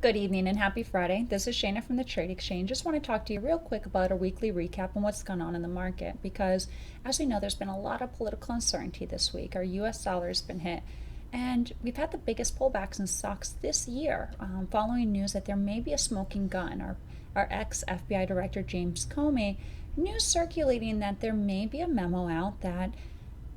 Good evening and happy Friday. This is Shayna from the Trade Exchange. Just want to talk to you real quick about a weekly recap on what's gone on in the market because, as we know, there's been a lot of political uncertainty this week. Our U.S. dollar has been hit, and we've had the biggest pullbacks in stocks this year following news that there may be a smoking gun. Our ex FBI Director James Comey, news circulating that there may be a memo out that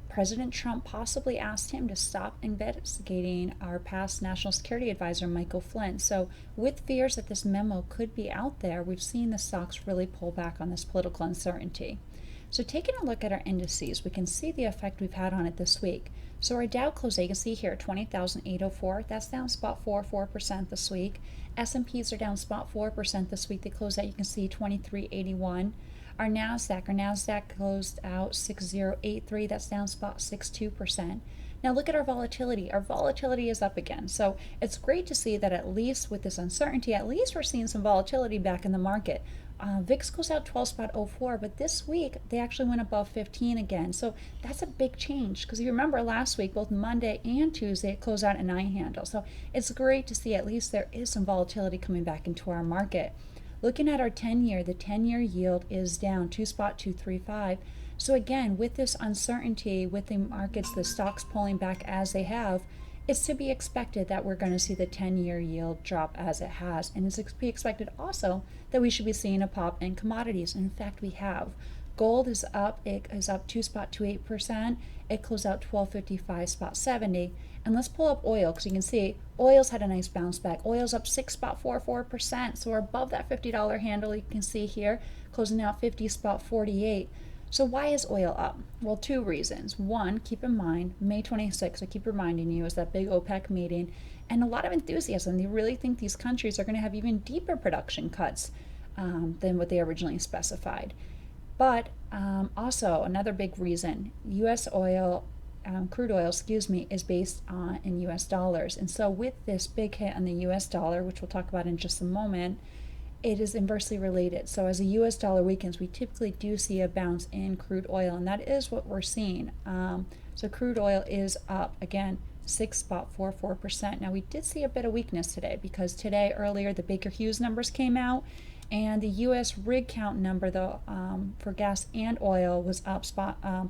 President Trump possibly asked him to stop investigating our past National Security Advisor, Michael Flynn. So, with fears that this memo could be out there, we've seen the stocks really pull back on this political uncertainty. So, taking a look at our indices, we can see the effect we've had on it this week. So, our Dow closed, you can see here, 20,804. That's down spot 44% this week. S&Ps are down spot 4% this week. They closed out, you can see, 2381. Our NASDAQ closed out 6083. That's down spot 62%. Now look at our volatility. Our volatility is up again. So it's great to see that at least with this uncertainty, at least we're seeing some volatility back in the market. VIX goes out 12.04, but this week they actually went above 15 again. So that's a big change because you remember last week, both Monday and Tuesday, it closed out a 9 handle. So it's great to see at least there is some volatility coming back into our market. Looking at our 10-year, the 10-year yield is down 2.235. So again, with this uncertainty, with the markets, the stocks pulling back as they have, it's to be expected that we're going to see the 10-year yield drop as it has. And it's to be expected also that we should be seeing a pop in commodities. And in fact, we have. Gold is up. It is up 2.28%. It closed out 1255.70. And let's pull up oil because you can see oil's had a nice bounce back. Oil's up 6.44%. So we're above that $50 handle you can see here, closing out 50.48. So why is oil up? Well, two reasons. One, keep in mind, May 26th, I keep reminding you, is that big OPEC meeting and a lot of enthusiasm. They really think these countries are going to have even deeper production cuts than what they originally specified. But also another big reason, U.S. oil, crude oil, is based in U.S. dollars. And so with this big hit on the U.S. dollar, which we'll talk about in just a moment, it is inversely related. So as the U.S. dollar weakens, we typically do see a bounce in crude oil, and that is what we're seeing. So crude oil is up, again, 6.44%. Now we did see a bit of weakness today because today, earlier, the Baker Hughes numbers came out, and the U.S. rig count number, though, for gas and oil was up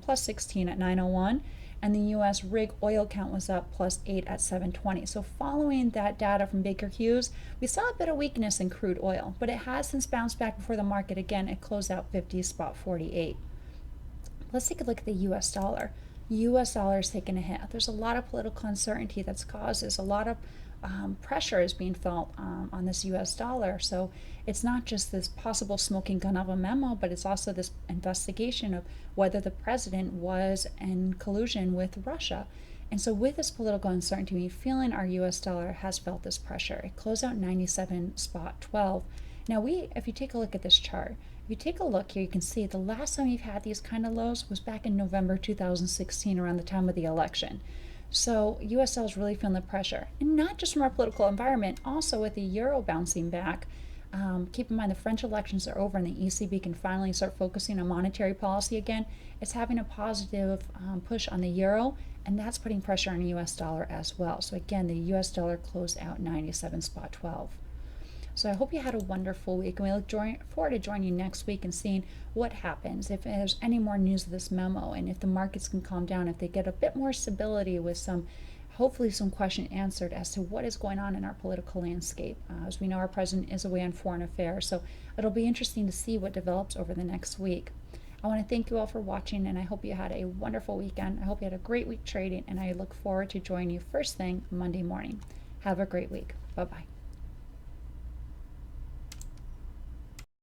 plus 16 at 901. And the U.S. rig oil count was up plus 8 at 720. So following that data from Baker Hughes, we saw a bit of weakness in crude oil, but it has since bounced back before the market. Again, it closed out 50.48. Let's take a look at the U.S. dollar. U.S. dollar is taking a hit. There's a lot of political uncertainty that's causes a lot of pressure is being felt on this U.S. dollar. So it's not just this possible smoking gun of a memo, but it's also this investigation of whether the president was in collusion with Russia. And so with this political uncertainty, we're feeling our U.S. dollar has felt this pressure. It closed out 97.12. Now if you take a look at this chart, if you take a look here, you can see the last time we've had these kind of lows was back in November 2016, around the time of the election. So U.S. dollar is really feeling the pressure, and not just from our political environment, also with the euro bouncing back. Keep in mind the French elections are over and the ECB can finally start focusing on monetary policy again. It's having a positive push on the euro, and that's putting pressure on the U.S. dollar as well. So again, the U.S. dollar closed out 97.12. So I hope you had a wonderful week, and we look forward to joining you next week and seeing what happens, if there's any more news of this memo, and if the markets can calm down, if they get a bit more stability with hopefully some question answered as to what is going on in our political landscape. As we know, our president is away on foreign affairs, so it'll be interesting to see what develops over the next week. I want to thank you all for watching, and I hope you had a wonderful weekend. I hope you had a great week trading, and I look forward to joining you first thing Monday morning. Have a great week. Bye-bye.